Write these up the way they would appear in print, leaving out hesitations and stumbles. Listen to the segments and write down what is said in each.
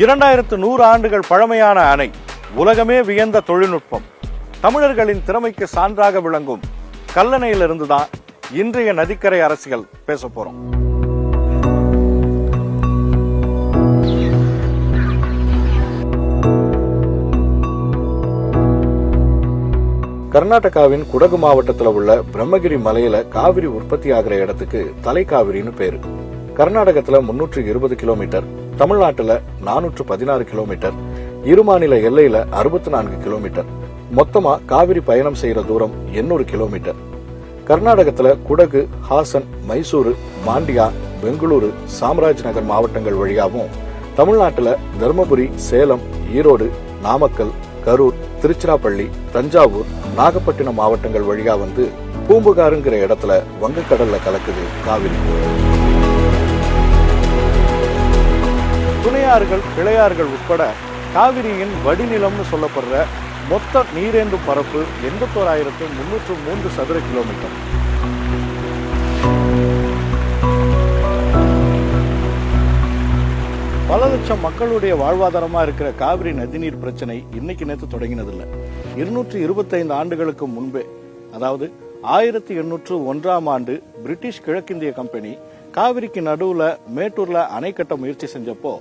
2100 ஆண்டுகள் பழமையான அணை, உலகமே வியந்த தொழில்நுட்பம், தமிழர்களின் திறமைக்கு சான்றாக விளங்கும் கல்லணையிலிருந்து தான் இன்றைய நதிக்கரை அரசியல் பேச போறோம். கர்நாடகாவின் குடகு மாவட்டத்தில் உள்ள பிரம்மகிரி மலையில காவிரி உற்பத்தி ஆகிற இடத்துக்கு தலைக்காவிரின்னு பேரு. கர்நாடகத்துல 320 கிலோமீட்டர், தமிழ்நாட்டுல 416 கிலோமீட்டர், இரு மாநில எல்லையில 64 கிலோமீட்டர், மொத்தமா காவிரி பயணம் செய்யற தூரம் 800 கிலோமீட்டர். கர்நாடகத்துல குடகு, ஹாசன், மைசூரு, மாண்டியா, பெங்களூரு, சாம்ராஜ் நகர் மாவட்டங்கள் வழியாகவும், தமிழ்நாட்டுல தர்மபுரி, சேலம், ஈரோடு, நாமக்கல், கரூர், திருச்சிராப்பள்ளி, தஞ்சாவூர், நாகப்பட்டினம் மாவட்டங்கள் வழியா வந்து பூம்புகாருங்கிற இடத்துல வங்கக்கடல்ல கலக்குது காவிரி. துணையாறுகள், கிளையாறுகள் உட்பட காவிரியின் வடிநிலம்னு சொல்லப்படுற மொத்த நீரேந்தும் பரப்பு 81,303 சதுர கிலோமீட்டர். பல லட்சம் மக்களுடைய வாழ்வாதாரமா இருக்கிற காவிரி நதிநீர் பிரச்சனை இன்னைக்கு நேற்று தொடங்கினதில்லை. 225 ஆண்டுகளுக்கு முன்பே, அதாவது 1801ஆம் ஆண்டு பிரிட்டிஷ் கிழக்கிந்திய கம்பெனி காவிரிக்கு நடுவுல மேட்டூர்ல அணை கட்ட முயற்சி செஞ்சப்போ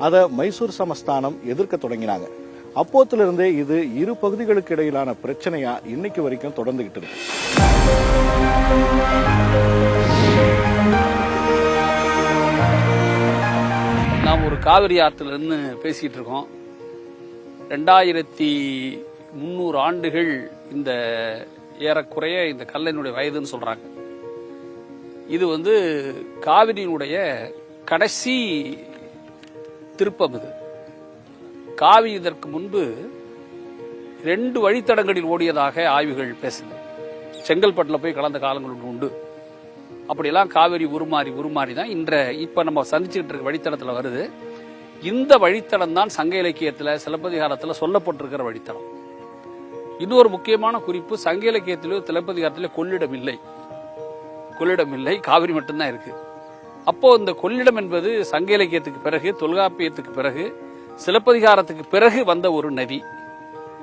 அதை மைசூர் சமஸ்தானம் எதிர்க்க தொடங்கினாங்க. அப்போத்திலிருந்தே இது இரு பகுதிகளுக்கு இடையிலான பிரச்சனையா இன்னைக்கு வரைக்கும் தொடர்ந்துகிட்டு இருக்கு. நாம் ஒரு காவிரி ஆற்றிலிருந்து பேசிட்டு இருக்கோம். 2300 ஆண்டுகள் இந்த ஏறக்குறைய இந்த கல்லணையினுடைய வயதுன்னு சொல்றாங்க. இது காவிரியினுடைய கடைசி திருப்பம். இது காவிரி இதற்கு முன்பு 2 வழித்தடங்களில் ஓடியதாக ஆய்வுகள் பேசுது. செங்கல்பட்டுல போய் கலந்த காலங்கள் உண்டு. அப்படியெல்லாம் காவிரி உருமாறி தான் இப்ப நம்ம சந்திச்சுட்டு இருக்க வழித்தடத்துல வருது. இந்த வழித்தடம் தான் சங்க இலக்கியத்துல, சிலப்பதிகாரத்துல சொல்லப்பட்டிருக்கிற வழித்தடம். இன்னொரு முக்கியமான குறிப்பு, சங்க இலக்கியத்திலோ சிலப்பதிகாரத்திலோ கொள்ளிடம் இல்லை, காவிரி மட்டும்தான் இருக்கு. அப்போ இந்த கொள்ளிடம் என்பது சங்க இலக்கியத்துக்கு பிறகு, தொல்காப்பியத்துக்கு பிறகு, சிலப்பதிகாரத்துக்கு பிறகு வந்த ஒரு நதி.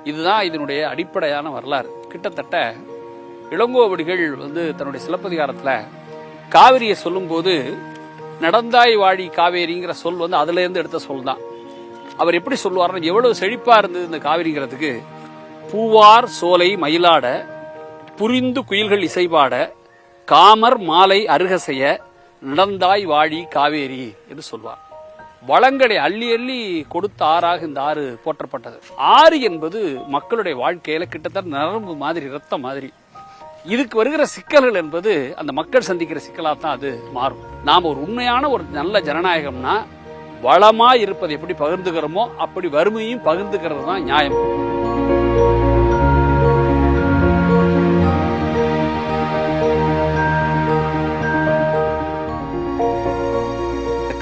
இதுதான் இதனுடைய அடிப்படையான வரலாறு. கிட்டத்தட்ட இளங்கோவடிகள் தன்னுடைய சிலப்பதிகாரத்துல காவிரியை சொல்லும் போது நடந்தாய் வாழி காவேரிங்கிற சொல் அதுல இருந்து எடுத்த சொல் தான். அவர் எப்படி சொல்லுவார்னா, எவ்வளவு செழிப்பா இருந்தது இந்த காவிரிங்கிறதுக்கு, பூவார் சோலை மயிலாட, புரிந்து குயில்கள் இசைபாட, காமர் மாலை அருகசைய, நடந்தாய் வாழி காவேரி என்று சொல்வார். வளங்களை அள்ளி அள்ளி கொடுத்த ஆறாக இந்த ஆறு போற்றப்பட்டது. ஆறு என்பது மக்களுடைய வாழ்க்கையில கிட்டத்தட்ட நரம்பு மாதிரி, ரத்தம் மாதிரி. இதுக்கு வருகிற சிக்கல்கள் என்பது அந்த மக்கள் சந்திக்கிற சிக்கலா தான் அது மாறும். நாம ஒரு உண்மையான ஒரு நல்ல ஜனநாயகம்னா, வளமா இருப்பதை எப்படி பகிர்ந்துக்கிறோமோ அப்படி வறுமையும் பகிர்ந்துக்கிறது தான் நியாயம்.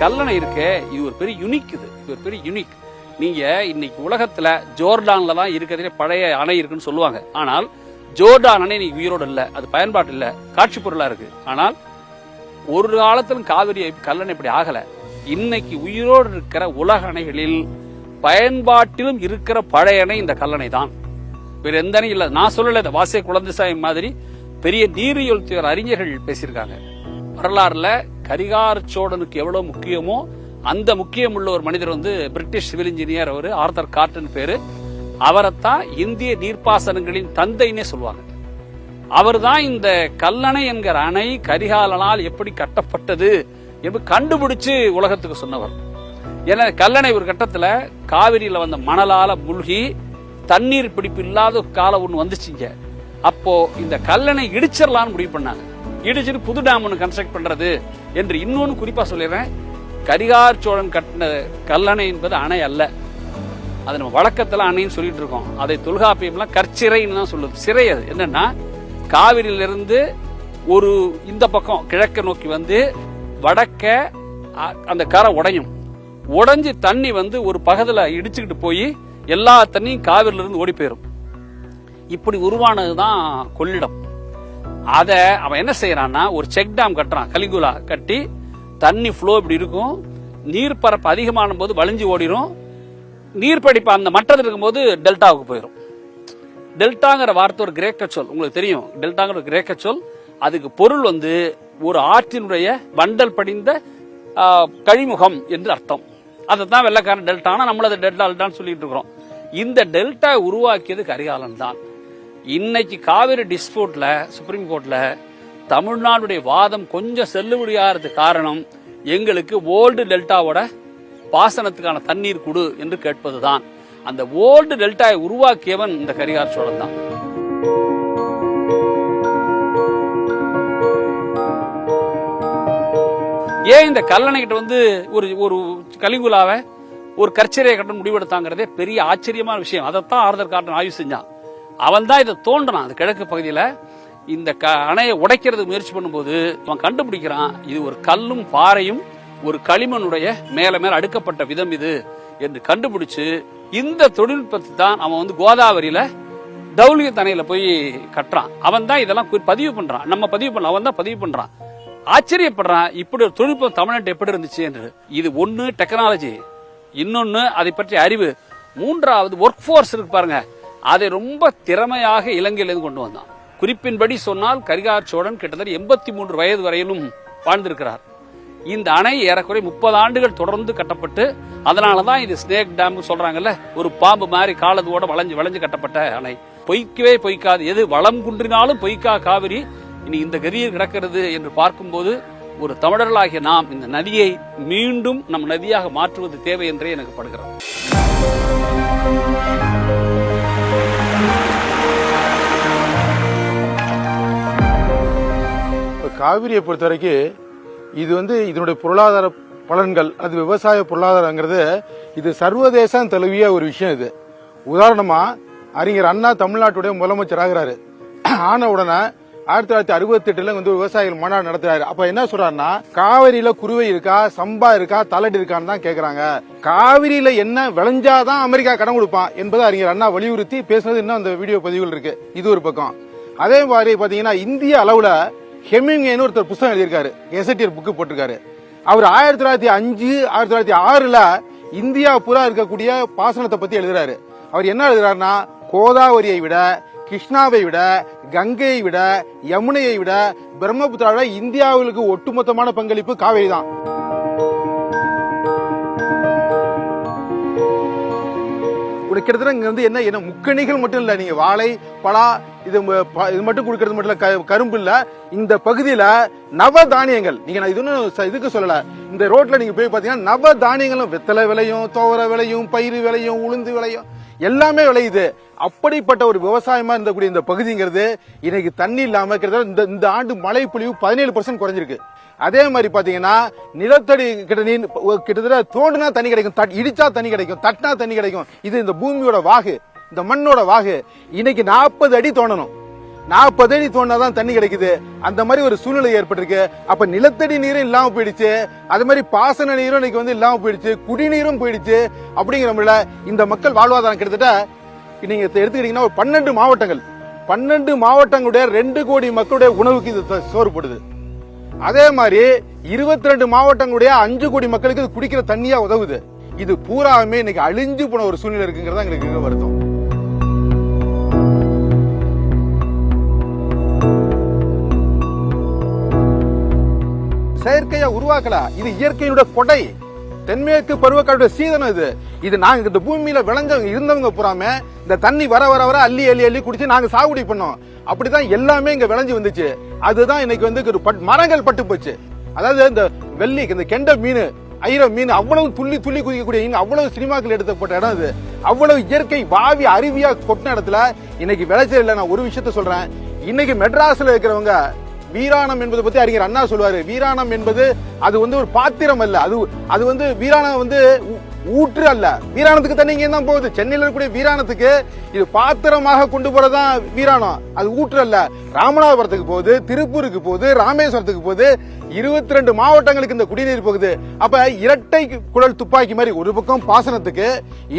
கல்லணை இருக்க, இது ஒரு பெரிய யுனிக். நீங்க இன்னைக்கு உலகத்துல ஜோர்டான்ல தான் இருக்கிறதுல பழைய அணை இருக்குன்னு சொல்லுவாங்க. ஆனால் ஜோர்டான் அணை இன்னைக்கு உயிரோடு இல்ல, அது பயன்பாட்டு இல்ல, காட்சி பொருளா இருக்கு. ஆனால் ஒரு காலத்திலும் காவிரி கல்லணை இப்படி ஆகல. இன்னைக்கு உயிரோடு இருக்கிற உலக அணைகளில் பயன்பாட்டிலும் இருக்கிற பழைய அணை இந்த கல்லணை தான். வேற எந்த அணை இல்ல. நான் சொல்லல, வாசே குழந்தைசாமி மாதிரி பெரிய நீரியல் அறிஞர்கள் பேசியிருக்காங்க. வரலாறுல கரிகார் சோழனுக்கு எவ்வளவு முக்கியமோ அந்த முக்கியம் உள்ள ஒரு மனிதர் பிரிட்டிஷ் சிவில் இன்ஜினியர், அவரு ஆர்தர் கார்டன் பேரு. அவரைத்தான் இந்திய நீர்ப்பாசனங்களின் தந்தைன்னே சொல்லுவாங்க. அவர் தான் இந்த கல்லணை என்கிற அணை கரிகாலனால் எப்படி கட்டப்பட்டது என்று கண்டுபிடிச்சு உலகத்துக்கு சொன்னவர். ஏன்னா கல்லணை ஒரு கட்டத்துல காவிரியில வந்த மணலால மூழ்கி தண்ணீர் பிடிப்பு இல்லாத காலம் ஒண்ணு வந்துச்சுங்க. அப்போ இந்த கல்லணை இடிச்சிடலான்னு முடிவு பண்ணாங்க. இடிச்சிட்டு புது டேம் ஒன்று கன்ஸ்ட்ரக்ட் பண்றது என்று. இன்னொன்னு குறிப்பா சொல்லிடுறேன், கரிகார் சோழன் கட்டின கல்லணை என்பது அணை அல்ல. அது நம்ம வழக்கத்துல அணைன்னு சொல்லிட்டு இருக்கோம். அதை தொல்காப்பியம்லாம் கற்சிறைன்னு தான் சொல்லுது. சிறை அது என்னன்னா, காவிரியிலிருந்து ஒரு இந்த பக்கம் கிழக்க நோக்கி வடக்க அந்த கரை உடைஞ்சு தண்ணி ஒரு பகுதியில இடிச்சுக்கிட்டு போய் எல்லா தண்ணியும் காவிரியில இருந்து ஓடி போயிடும். இப்படி உருவானதுதான் கொள்ளிடம். அத அவன் என்ன செய்யறான்னா, ஒரு செக் டேம் கட்டுறான், கலிங்குலா கட்டி தண்ணி ஃப்ளோ இப்படி இருக்கும், நீர்ப்பரப்பு அதிகமான போது வழிஞ்சு ஓடிடும், நீர்ப்படிப்பு அந்த மட்டத்தில் இருக்கும்போது டெல்டாவுக்கு போயிடும். டெல்டாங்கிற வார்த்தை ஒரு கிரேக்க சொல், உங்களுக்கு தெரியும். டெல்டாங்கிற கிரேக்க சொல், அதுக்கு பொருள் வந்து ஒரு ஆற்றினுடைய வண்டல் படிந்த கழிமுகம் என்று அர்த்தம். அதைத்தான் வெள்ளக்காரன் டெல்டானா, நம்மளது டெல்டான்னு சொல்லிட்டு இருக்கிறோம். இந்த டெல்டா உருவாக்கியது கரிகாலன் தான். இன்னைக்கு காவிரி டிஸ்பியூட்ல சுப்ரீம் கோர்ட்ல தமிழ்நாடுடைய வாதம் கொஞ்சம் செல்லுபடியாகிறதுக்கு காரணம் எங்களுக்கு ஓல்டு டெல்டாவோட பாசனத்துக்கான தண்ணீர் கொடு என்று கேட்பதுதான். அந்த ஓல்டு டெல்டாவை உருவாக்கியவன் இந்த கரிகால சோழன் தான். ஏன் இந்த கல்லணைகிட்ட வந்து ஒரு கலிங்குலாவை ஒரு கற்சிரையை கட்ட முடிவெடுத்தாங்கிறதே பெரிய ஆச்சரியமான விஷயம். அதைத்தான் ஆர்தர் காட்டன் ஆய்வு செஞ்சான். அவன் தான் இதை தோன்றான். அந்த கிழக்கு பகுதியில இந்த அணையை உடைக்கிறதுக்கு முயற்சி பண்ணும்போது அவன் கண்டுபிடிக்கிறான், இது ஒரு கல்லும் பாறையும் ஒரு களிமண்ணுடைய மேல மேல அடுக்கப்பட்ட விதம் இது என்று கண்டுபிடிச்சு இந்த தொழில்நுட்பத்தை தான் அவன் வந்து கோதாவரியில தௌலிய தனையில போய் கட்டுறான். அவன் தான் இதெல்லாம் பதிவு பண்றான். நம்ம பதிவு பண்ண, அவன் தான் பதிவு பண்றான். ஆச்சரியப்படுறான், இப்படி ஒரு தொழில்நுட்பம் தமிழ்நாட்டு எப்படி இருந்துச்சு என்று. இது ஒன்னு டெக்னாலஜி, இன்னொன்னு அதை பற்றிய அறிவு, மூன்றாவது ஒர்க் போர்ஸ் இருக்கு பாருங்க, அதை ரொம்ப திறமையாக இலங்கையிலிருந்து கொண்டு வந்தான். குறிப்பின்படி சொன்னால் கரிகால சோழன் கிட்டத்தட்ட 83 வயது வரையிலும் வாழ்ந்திருக்கிறார். இந்த அணை ஏறக்குறை 30 ஆண்டுகள் தொடர்ந்து கட்டப்பட்டு, அதனாலதான் இது ஸ்னேக் டேம் சொல்றாங்கல்ல, ஒரு பாம்பு மாதிரி காலத்தோட வளைஞ்சு கட்டப்பட்ட அணை. பொய்க்கவே பொய்க்காது, எது வளம் குன்றினாலும் பொய்க்கா காவிரி இனி இந்த கதியில் கிடக்கிறது என்று பார்க்கும்போது ஒரு தமிழர்களாகிய நாம் இந்த நதியை மீண்டும் நம் நதியாக மாற்றுவது தேவை என்றே எனக்கு படுகிறது. காவிரியை பொறுத்த வரைக்கும் இது வந்து இதனுடைய பொருளாதார பலன்கள், அது விவசாய பொருளாதாரங்கிறது இது சர்வதேசம் தழுவிய ஒரு விஷயம். இது உதாரணமா அறிஞர் அண்ணா தமிழ்நாட்டுடைய முதலமைச்சர் ஆகிறாரு. ஆன உடனே 1968 வந்து விவசாயிகள் மாநாடு நடத்துறாரு. அப்ப என்ன சொல்றாருன்னா, காவிரியில குருவை இருக்கா, சம்பா இருக்கா, தலடி இருக்கான்னு தான் கேக்குறாங்க. காவிரியில என்ன விளைஞ்சாதான் அமெரிக்கா கடன் கொடுப்பான் என்பதை அறிஞர் அண்ணா வலியுறுத்தி பேசுனது இன்னும் அந்த வீடியோ பதிவுகள் இருக்கு. இது ஒரு பக்கம். அதே மாதிரி பாத்தீங்கன்னா இந்திய அளவுல ஹெமிங்வேன்னு ஒருத்தர் புத்தகம் எழுதியிருக்காரு, எசட்டியர் புக்கு போட்டிருக்காரு. அவர் 1905 1906 இந்தியா பூரா இருக்கக்கூடிய பாசனத்தை பத்தி எழுதுறாரு. அவர் என்ன எழுதுறாருன்னா, கோதாவரியை விட, கிருஷ்ணாவை விட, கங்கையை விட, யமுனையை விட, பிரம்மபுத்திராவை விட இந்தியாவுக்கு ஒட்டுமொத்தமான பங்களிப்பு காவிரி தான். கிட்டத்தட்ட இங்க வந்து என்ன முக்கணிகள் மட்டும் இல்ல, நீங்க வாழை, பலா இது மட்டும் கொடுக்கறது மட்டும் இல்ல, கரும்பு இல்ல, இந்த பகுதியில நவ தானியங்கள், நீங்க நான் இதுக்கு சொல்லல, இந்த ரோட்ல நீங்க போய் பாத்தீங்கன்னா நவ தானியங்களும் வெத்தலை விளையும், துவர விளையும், பயிறு விளையும், உளுந்து விளையும், எல்லாமே விளையுது. அப்படிப்பட்ட ஒரு விவசாயமா இருந்தக்கூடிய இந்த பகுதிங்கிறது இன்னைக்கு தண்ணி இல்லாம இந்த ஆண்டு மழை பொழிவு 17% குறைஞ்சிருக்கு. அதே மாதிரி பாத்தீங்கன்னா நிலத்தடி கிட்டத்தட்ட தோண்டுனா தண்ணி கிடைக்கும், இடிச்சா தண்ணி கிடைக்கும், தட்டினா தண்ணி கிடைக்கும். இது இந்த பூமியோட வாகு, இந்த மண்ணோட வாகு. இன்னைக்கு 40 அடி தோண்டணும், 40 அடி தோண்டாதான் தண்ணி கிடைக்குது. அந்த மாதிரி ஒரு சூழ்நிலை ஏற்பட்டிருக்கு. அப்ப நிலத்தடி நீரும் இல்லாம போயிடுச்சு, அது மாதிரி பாசன நீரும் இன்னைக்கு வந்து இல்லாம போயிடுச்சு, குடிநீரும் போயிடுச்சு. அப்படிங்கிற இந்த மக்கள் வாழ்வாதாரம் கிட்டத்தட்ட நீங்க எடுத்துக்கிட்டீங்கன்னா ஒரு 12 மாவட்டங்கள், 12 மாவட்டங்களுடைய 2 கோடி மக்களுடைய உணவுக்கு இது சோறு போடுது. அதே மாதிரி 22 மாவட்டங்களுடைய 5 கோடி மக்களுக்கு இது குடிக்கிற தண்ணியா உதவுது. இது பூராமே இன்னைக்கு அழிஞ்சு போன ஒரு சூழ்நிலை இருக்குங்கிறதா எங்களுக்கு வருத்தம். செயற்கையா உருவாக்கல, இது இயற்கையுடைய கொடை, தென்மேற்கு பருவக்காலுடைய சீதனம். இது நாங்க இந்த பூமியில விளைஞ்சவங்க இருந்தவங்க பூராமே இந்த தண்ணி வர வர வர அள்ளி அள்ளி அள்ளி குடிச்சு நாங்க சாகுபடி பண்ணோம். அப்படிதான் எல்லாமே இங்க விளைஞ்சு வந்துச்சு. அதுதான் இன்னைக்கு வந்து மரங்கள் பட்டு போச்சு. அதாவது இந்த வெள்ளி, இந்த கெண்ட மீன், ஐர மீன் அவ்வளவு துள்ளி துள்ளி குதிக்கக்கூடிய அவ்வளவு சினிமாக்கள் எடுக்கப்பட்ட இடம் இது. அவ்வளவு இயற்கை வாவி அருவியா கொட்டின இடத்துல இன்னைக்கு விளைச்சல் இல்லை. நான் ஒரு விஷயத்த சொல்றேன், இன்னைக்கு மெட்ராஸ்ல இருக்கிறவங்க வீராணம் என்பதை பத்தி அறிஞர் அண்ணா சொல்லுவாரு. வீராணம் என்பது அது வந்து ஒரு பாத்திரம் அல்ல, அது வந்து வீராணம் வந்து ஊற்று அல்ல. வீராணத்துக்கு தண்ணி இங்க தான் போகுது. சென்னையில இருக்கக்கூடிய வீராணத்துக்கு இது பாத்திரமாக கொண்டு போறதான் வீராணம், அது ஊற்று அல்ல. ராமநாதபுரத்துக்கு போகுது, திருப்பூருக்கு போகுது, ராமேஸ்வரத்துக்கு போகுது, 22 மாவட்டங்களுக்கு இந்த குடிநீர் போகுது. அப்ப இரட்டை குழல் துப்பாக்கி மாதிரி ஒரு பக்கம் பாசனத்துக்கு,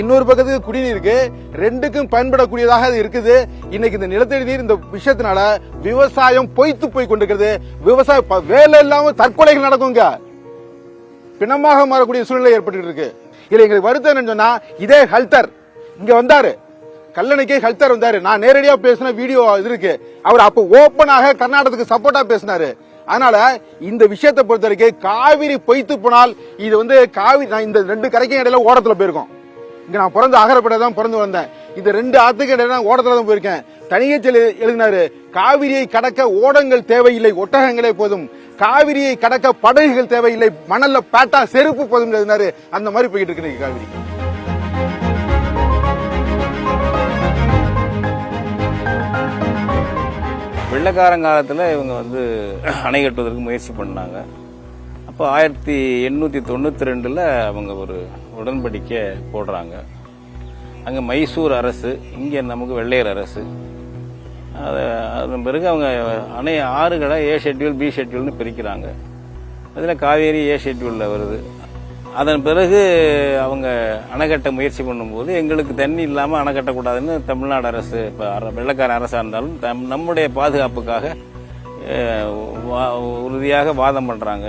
இன்னொரு பக்கத்துக்கு குடிநீருக்கு, ரெண்டுக்கும் பயன்படக்கூடியதாக அது இருக்குது. இன்னைக்கு இந்த நிலத்தடி நீர் இந்த விஷயத்தினால விவசாயம் பொய்த்து போய் கொண்டிருக்கிறது. விவசாய வேலை இல்லாம தற்கொலைகள் நடக்குங்க. பிணமாக மாறக்கூடிய சூழ்நிலை ஏற்பட்டு இருக்கு. இல்ல எங்களுக்கு வருத்தம் என்னன்னு சொன்னா, இதே ஹல்தர் இங்க வந்தாரு, கல்லணைக்கே ஹல்தர் வந்தாரு. நான் நேரடியா பேசின வீடியோ இருக்கு. அவர் அப்ப ஓப்பனாக கர்நாடகத்துக்கு சப்போர்ட்டா பேசினாரு. அதனால இந்த விஷயத்தை பொறுத்த வரைக்கும் காவிரி பொய்த்து போனால் இது வந்து காவிரி, நான் இந்த 2 கரைக்கும் இடையில ஓடத்துல போயிருக்கோம். இங்க நான் பிறந்த அகரப்பேட்டை தான் பிறந்து வந்தேன். இந்த 2 ஆத்துக்கு இடையில ஓடத்துல தான் போயிருக்கேன். தனியேச்சல் எழுதினாரு, காவிரியை கடக்க ஓடங்கள் தேவையில்லை, ஒட்டகங்களே போதும். காவிரியை கடக்க படகுகள் தேவையில்லை, மணல்ல பேட்டா செருப்பு போதும் எழுதினாரு. அந்த மாதிரி போயிட்டு இருக்கு காவிரி. வெள்ளக்காரங்காலத்தில் இவங்க வந்து அணை கட்டுவதற்கு முயற்சி பண்ணாங்க. அப்போ 1892 அவங்க ஒரு உடன்படிக்கை போடுறாங்க. அங்கே மைசூர் அரசு, இங்கே நமக்கு வெள்ளையர் அரசு. அதன் பிறகு அவங்க அணை ஆறுகளை ஏ ஷெட்யூல் பி ஷெட்யூல்னு பிரிக்கிறாங்க. அதில் காவேரி ஏ ஷெட்யூலில் வருது. அதன் பிறகு அவங்க அணை கட்ட முயற்சி பண்ணும்போது எங்களுக்கு தண்ணி இல்லாமல் அணை கட்டக்கூடாதுன்னு தமிழ்நாடு அரசு, இப்போ வெள்ளக்கார அரசாக இருந்தாலும் நம்முடைய பாதுகாப்புக்காக உறுதியாக வாதம் பண்ணுறாங்க.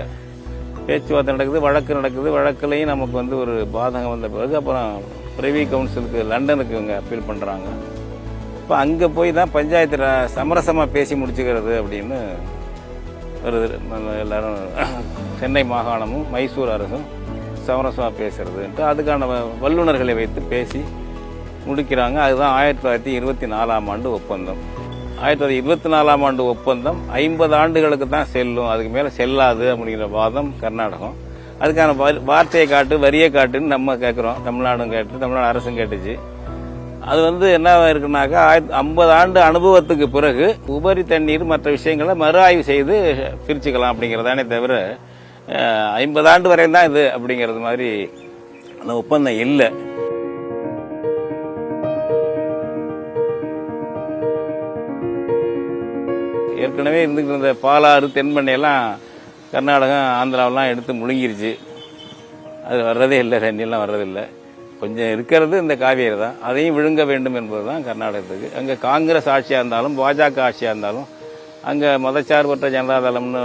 பேச்சுவார்த்தை நடக்குது, வழக்கு நடக்குது. வழக்குலையும் நமக்கு வந்து ஒரு பாதகம் வந்த பிறகு அப்புறம் பிரிவி கவுன்சிலுக்கு லண்டனுக்கு இவங்க அப்பீல் பண்ணுறாங்க. இப்போ அங்கே போய் தான் பஞ்சாயத்து சமரசமாக பேசி முடிச்சுக்கிறது அப்படின்னு வருது. எல்லாரும் சென்னை மாகாணமும் மைசூர் அரசும் சமரசமாக பேசுறதுன்ட்டு அதுக்கான வல்லுநர்களை வைத்து பேசி முடிக்கிறாங்க. அதுதான் 1924 ஒப்பந்தம். 1924 ஒப்பந்தம் 50 ஆண்டுகளுக்கு தான் செல்லும், அதுக்கு மேலே செல்லாது அப்படிங்கிற வாதம் கர்நாடகம். அதுக்கான வார்த்தையை காட்டு, வரியை காட்டுன்னு நம்ம கேட்குறோம். தமிழ்நாடும் கேட்டு, தமிழ்நாடு அரசும் கேட்டுச்சு. அது வந்து என்ன இருக்குனாக்கா, 50 ஆண்டு அனுபவத்துக்கு பிறகு உபரி தண்ணீர் மற்ற விஷயங்களை மறு ஆய்வு செய்து பிரிச்சுக்கலாம் அப்படிங்கிறதானே தவிர 50 ஆண்டு வரையும் தான் இது அப்படிங்கிறது மாதிரி அந்த ஒப்பந்தம் இல்லை. ஏற்கனவே இருந்துக்கிட்டு இருந்த பாலாறு, தென்பண்ணையெல்லாம் கர்நாடகம், ஆந்திராவெல்லாம் எடுத்து முழுங்கிருச்சு. அது வர்றதே இல்லை, தண்ணியெல்லாம் வர்றதில்லை. கொஞ்சம் இருக்கிறது இந்த காவேரி தான். அதையும் விழுங்க வேண்டும் என்பது தான் கர்நாடகத்துக்கு. அங்கே காங்கிரஸ் ஆட்சியாக இருந்தாலும் பாஜக ஆட்சியாக இருந்தாலும், அங்கே மதச்சார்பற்ற ஜனதாதளம்னு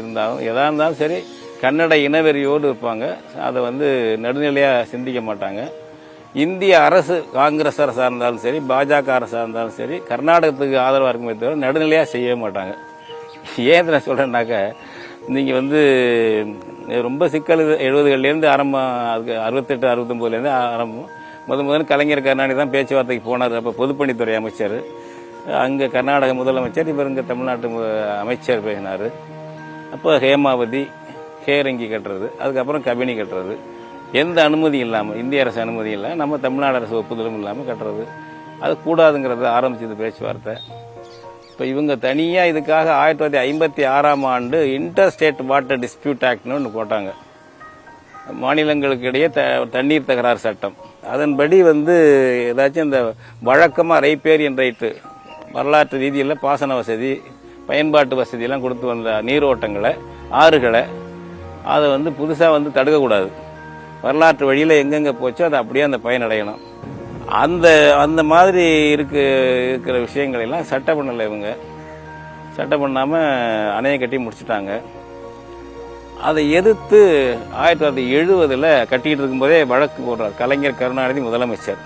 இருந்தாலும், எதாக இருந்தாலும் சரி கன்னட இனவெறியோடு இருப்பாங்க. அதை வந்து நடுநிலையாக சிந்திக்க மாட்டாங்க. இந்திய அரசு, காங்கிரஸ் அரசாக இருந்தாலும் சரி பாஜக அரசாக இருந்தாலும் சரி, கர்நாடகத்துக்கு ஆதரவாக இருக்குமே தவிர நடுநிலையாக செய்யவே மாட்டாங்க. ஏன் நான் சொல்கிறேன்னாக்கா, நீங்கள் வந்து ரொம்ப சிக்கல் 70களிலேருந்து ஆரம்பம், அதுக்கு 68 69லேருந்து ஆரம்பம். முதல்ல கலைஞர் கருணாநிதி தான் பேச்சுவார்த்தைக்கு போனார். அப்போ பொதுப்பணித்துறை அமைச்சர், அங்கே கர்நாடக முதலமைச்சர், இவர் இங்கே தமிழ்நாட்டு அமைச்சர் பேசினார். அப்போ ஹேமாவதி, ஹேரங்கி கட்டுறது, அதுக்கப்புறம் கபினி கட்டுறது, எந்த அனுமதியும் இல்லாமல், இந்திய அரசு அனுமதி இல்லாமல், நம்ம தமிழ்நாடு அரசு ஒப்புதலும் இல்லாமல் கட்டுறது, அது கூடாதுங்கிறத ஆரம்பிச்சது பேச்சுவார்த்தை. இப்போ இவங்க தனியாக இதுக்காக 1956 இன்டர் ஸ்டேட் வாட்டர் டிஸ்பியூட் ஆக்ட்னு ஒன்று போட்டாங்க. மாநிலங்களுக்கு இடையே தண்ணீர் தகராறு சட்டம். அதன்படி வந்து ஏதாச்சும் இந்த வழக்கமாக ரைப்பேரியன் ரைட்டு, வரலாற்று ரீதியில் பாசன வசதி, பயன்பாட்டு வசதியெல்லாம் கொடுத்து வந்த நீரோட்டங்களை, ஆறுகளை, அதை வந்து புதுசாக வந்து தடுக்கக்கூடாது. வரலாற்று வழியில் எங்கெங்கே போச்சோ அதை அப்படியே அந்த பயனடையணும். அந்த மாதிரி இருக்கிற விஷயங்களெல்லாம் சட்டம் பண்ணலை. இவங்க சட்டம் பண்ணாமல் அணையை கட்டி முடிச்சுட்டாங்க. அதை எதிர்த்து 1970 கட்டிக்கிட்டு இருக்கும்போதே வழக்கு போடுறார் கலைஞர் கருணாநிதி முதலமைச்சர்.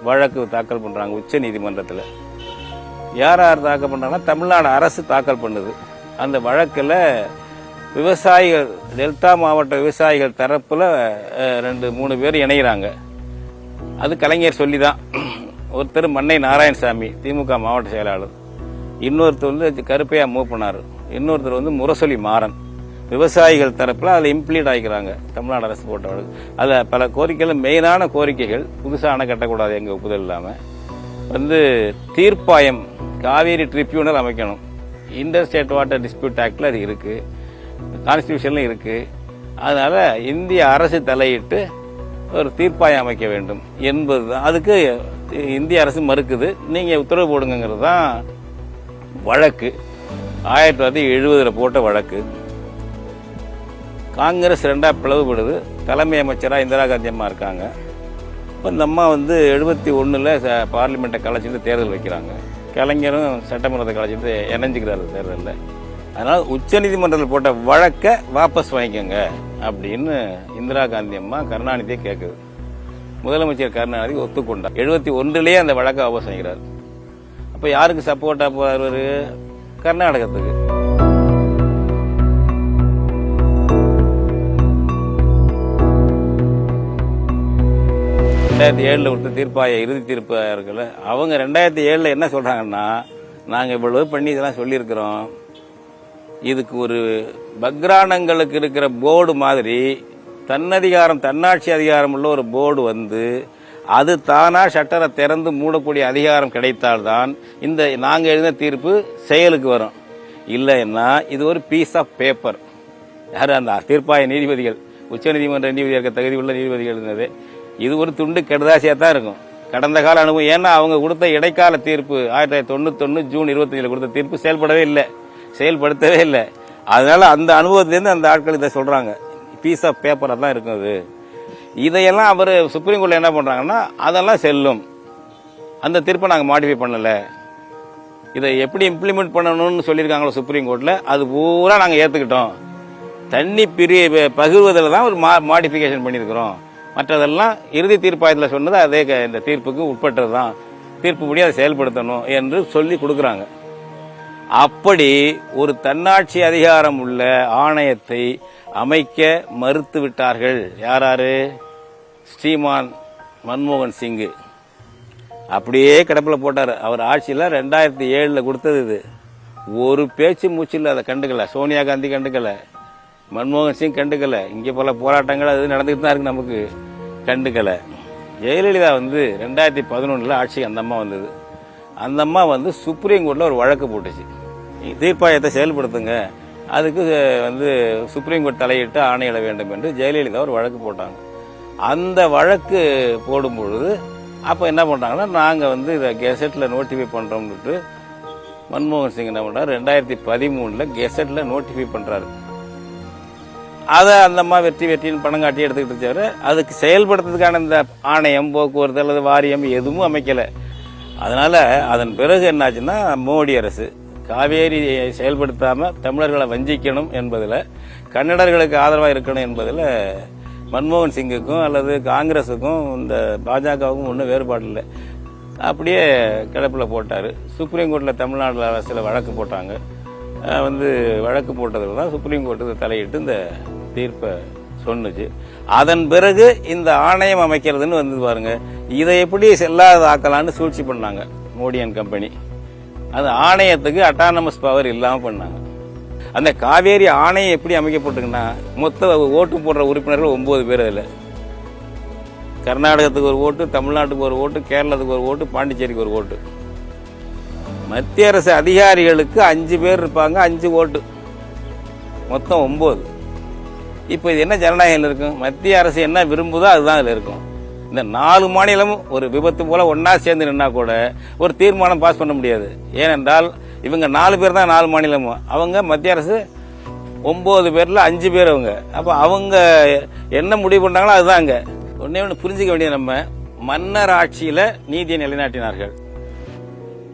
வழக்கு தாக்கல் பண்ணுறாங்க உச்ச நீதிமன்றத்தில். யார் யார் தாக்கல் பண்ணுறாங்கன்னா, தமிழ்நாடு அரசு தாக்கல் பண்ணுது. அந்த வழக்கில் விவசாயிகள், டெல்டா மாவட்ட விவசாயிகள் தரப்பில் 2-3 பேர் இணைகிறாங்க. அது கலைஞர் சொல்லி தான். ஒருத்தர் மன்னை நாராயணசாமி, திமுக மாவட்ட செயலாளர். இன்னொருத்தர் வந்து கருப்பையா மூப்பனார். இன்னொருத்தர் வந்து முரசொலி மாறன். விவசாயிகள் தரப்பில் அதில் இம்ப்ளீட் ஆகிக்கிறாங்க தமிழ்நாடு அரசு போட்ட வழக்கு. அதில் பல கோரிக்கைகள், மெயினான கோரிக்கைகள், புதுசாக அணை கட்டக்கூடாது எங்கள் ஒப்புதல் இல்லாமல், வந்து தீர்ப்பாயம், காவேரி ட்ரிபியூனல் அமைக்கணும். இன்டர் ஸ்டேட் வாட்டர் டிஸ்பியூட் ஆக்டில் அது இருக்குது, கான்ஸ்டிடியூஷன்ல இருக்குது. அதனால் இந்திய அரசு தலையிட்டு ஒரு தீர்ப்பாயம் அமைக்க வேண்டும் என்பது தான். அதுக்கு இந்திய அரசு மறுக்குது. நீங்கள் உத்தரவு போடுங்கிறது தான் வழக்கு. 1970 போட்ட வழக்கு. காங்கிரஸ் 2 பிளவுபடுது. தலைமை அமைச்சராக இந்திரா காந்தி அம்மா இருக்காங்க. இப்போ இந்த அம்மா வந்து 71 பார்லிமெண்ட்டை கலைச்சிட்டு தேர்தல் வைக்கிறாங்க. கலைஞரும் சட்டமன்றத்தை கலைச்சிட்டு இணைஞ்சிக்கிறாரு தேர்தலில். அதனால உச்சநீதிமன்றத்தில் போட்ட வழக்கை வாபஸ் வாங்கிக்கோங்க அப்படின்னு இந்திரா காந்தி அம்மா கருணாநிதியை கேட்குது. முதலமைச்சர் கருணாநிதி ஒத்துக்கொண்டார். 71லயே அந்த வழக்கை வாபஸ் வாங்கிறார். அப்ப யாருக்கு சப்போர்ட்டா போறாரு? கர்நாடகத்துக்கு. கொடுத்த தீர்ப்பாய இறுதி தீர்ப்பாளர்கள் அவங்க 2007 என்ன சொல்றாங்கன்னா, நாங்க இவ்வளவு பண்ணி இதெல்லாம் சொல்லியிருக்கிறோம், இதுக்கு ஒரு பக்ரானங்களுக்கு இருக்கிற போர்டு மாதிரி தன்னதிகாரம் தன்னாட்சி அதிகாரம் உள்ள ஒரு போர்டு வந்து அது தானா ஷட்டரை திறந்து மூடக்கூடிய அதிகாரம் கிடைத்தால்தான் இந்த நாங்க எழுதின தீர்ப்பு செயலுக்கு வரும். இல்லைன்னா இது ஒரு பீஸ் ஆஃப் பேப்பர். யாரு? அந்த தீர்ப்பாய நீதிபதிகள், உச்சநீதிமன்ற நீதிபதியாக தகுதி உள்ள நீதிபதிகள் இருந்தது. இது ஒரு துண்டு கெடுதாசியா தான் இருக்கும். கடந்த கால அனுபவம். ஏன்னா அவங்க கொடுத்த இடைக்கால தீர்ப்பு 1991 ஜூன் 25 கொடுத்த தீர்ப்பு செயல்படுத்தவே இல்லை. அதனால அந்த அனுபவத்திலேருந்து அந்த ஆட்கள் இதை சொல்றாங்க, பீஸ் ஆஃப் பேப்பரா தான் இருக்கும் அது. இதையெல்லாம் அவர் சுப்ரீம் கோர்ட்ல என்ன பண்றாங்கன்னா, அதெல்லாம் செல்லும், அந்த தீர்ப்பை நாங்க மாடிஃபை பண்ணல, இதை எப்படி இம்ப்ளிமெண்ட் பண்ணணும்னு சொல்லியிருக்காங்களோ சுப்ரீம் கோர்ட்ல, அது பூரா நாங்க ஏத்துக்கிட்டோம், தண்ணி பகிர்வதில் தான் ஒரு மாடிஃபிகேஷன் பண்ணியிருக்கிறோம், மற்றதெல்லாம் இறுதி தீர்ப்பாயத்தில் சொன்னது அதே இந்த தீர்ப்புக்கு உட்பட்டது தான், தீர்ப்புப்படி அதை செயல்படுத்தணும் என்று சொல்லி கொடுக்குறாங்க. அப்படி ஒரு தன்னாட்சி அதிகாரம் உள்ள ஆணையத்தை அமைக்க மறுத்து விட்டார்கள். யாராரு? ஸ்ரீமான் மன்மோகன் சிங் அப்படியே கிடப்பில் போட்டார். அவர் ஆட்சியில் 2007 கொடுத்தது. இது ஒரு பேச்சு மூச்சில் அதை கண்டுக்கல. சோனியா காந்தி கண்டுக்கல, மன்மோகன் சிங் கண்டுக்கல. இங்கே பல போராட்டங்கள் அது நடந்துகிட்டு தான் இருக்கு, நமக்கு கண்டுக்கல. ஜெயலலிதா 2011 ஆட்சிக்கு அந்த அம்மா வந்தது. அந்த அம்மா சுப்ரீம் கோர்ட்ல ஒரு வழக்கு போட்டுச்சு, தீர்ப்பாயத்தை செயல்படுத்துங்க, அதுக்கு சுப்ரீம் கோர்ட் தலையிட்டு ஆணையிட வேண்டும் என்று ஜெயலலிதா ஒரு வழக்கு போட்டாங்க. அந்த வழக்கு போடும்பொழுது அப்ப என்ன பண்றாங்கன்னா, நாங்க இதை கெசட்ல நோட்டிஃபை பண்றோம்னு மன்மோகன் சிங் என்ன பண்றாரு, 2013 கெசட்ல நோட்டிஃபை பண்றாரு. அதை அந்த அம்மா வெற்றின்னு பணம் காட்டி எடுத்துக்கிட்டு தவிர அதுக்கு செயல்படுத்துறதுக்கான இந்த ஆணையம், போக்குவரத்து அல்லது வாரியம் எதுவும் அமைக்கல. அதனால அதன் பிறகு என்னாச்சுன்னா, மோடி அரசு காவேரி செயல்படுத்தாம தமிழர்களை வஞ்சிக்கணும் என்பதில், கன்னடர்களுக்கு ஆதரவாக இருக்கணும் என்பதில் மன்மோகன் சிங்குக்கும் அல்லது காங்கிரஸுக்கும் இந்த பாஜகவுக்கும் ஒன்றும் வேறுபாடு இல்லை. அப்படியே கிடப்பில் போட்டார். சுப்ரீம் கோர்ட்டில் தமிழ்நாடு அரசில் வழக்கு போட்டாங்க. வழக்கு போட்டதில் தான் சுப்ரீம் கோர்ட்டு தலையிட்டு இந்த தீர்ப்பை சொன்னுச்சு. அதன் பிறகு இந்த ஆணையம் அமைக்கிறதுன்னு பாருங்க, இதை எப்படி செல்லாதாக்கலான்னு சூழ்ச்சி பண்ணாங்க மோடி அண்ட் கம்பெனி. அது ஆணையத்துக்கு அட்டானமஸ் பவர் இல்லாம பண்ணாங்க. அந்த காவேரி ஆணையம் எப்படி அமைக்கப்பட்டிருக்குன்னா, மொத்த ஓட்டு போடுற உறுப்பினர்கள் 9 பேர். அதில் கர்நாடகத்துக்கு ஒரு ஓட்டு, தமிழ்நாட்டுக்கு ஒரு ஓட்டு, கேரளத்துக்கு ஒரு ஓட்டு, பாண்டிச்சேரிக்கு ஒரு ஓட்டு. மத்திய அரசு அதிகாரிகளுக்கு 5 பேர் இருப்பாங்க, 5 ஓட்டு, மொத்தம் 9. இப்போ இது என்ன ஜனநாயகம் இருக்கும்? மத்திய அரசு என்ன விரும்புதோ அதுதான் அதில் இருக்கும். இந்த 4 மாநிலமும் ஒரு விபத்து போல ஒன்னா சேர்ந்து நின்னா கூட ஒரு தீர்மானம் பாஸ் பண்ண முடியாது. ஏனென்றால் இவங்க 4 பேர் தான் 4 மாநிலமும், அவங்க மத்திய அரசு 9 பேர்ல 5 பேர் அவங்க. அப்ப அவங்க என்ன முடிவு பண்றாங்களோ அதுதாங்க. ஒண்ணு புரிஞ்சுக்க வேண்டியது, நம்ம மன்னர் ஆட்சியில நீதியை நிலைநாட்டினார்கள்,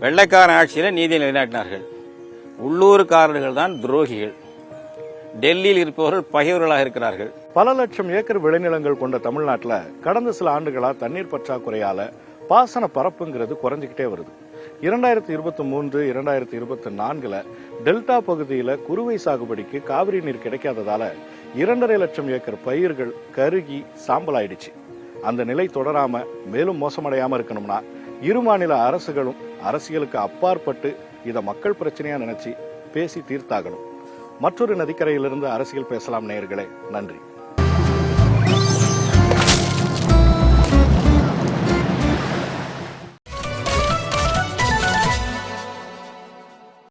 வெள்ளைக்காரன் ஆட்சியில நீதியை நிலைநாட்டினார்கள். உள்ளூர்காரர்கள் தான் துரோகிகள், டெல்லியில் இருப்பவர்கள் பகைவர்களாக இருக்கிறார்கள். பல லட்சம் ஏக்கர் விளைநிலங்கள் கொண்ட தமிழ்நாட்டில் கடந்த சில ஆண்டுகளா தண்ணீர் பற்றாக்குறையால பாசன பரப்புங்கிறது குறைஞ்சிக்கிட்டே வருது. 2023, 2024 டெல்டா பகுதியில குறுவை சாகுபடிக்கு காவிரி நீர் கிடைக்காததால 2.5 லட்சம் ஏக்கர் பயிர்கள் கருகி சாம்பலாயிடுச்சு. அந்த நிலை தொடராம மேலும் மோசமடையாம இருக்கணும்னா இரு மாநில அரசுகளும் அரசியலுக்கு அப்பாற்பட்டு இதை மக்கள் பிரச்சனையா நினைச்சு பேசி தீர்த்தாகணும். மற்றொரு நதிக்கரையிலிருந்து அரசியல் பேசலாம் நேயர்களே. நன்றி.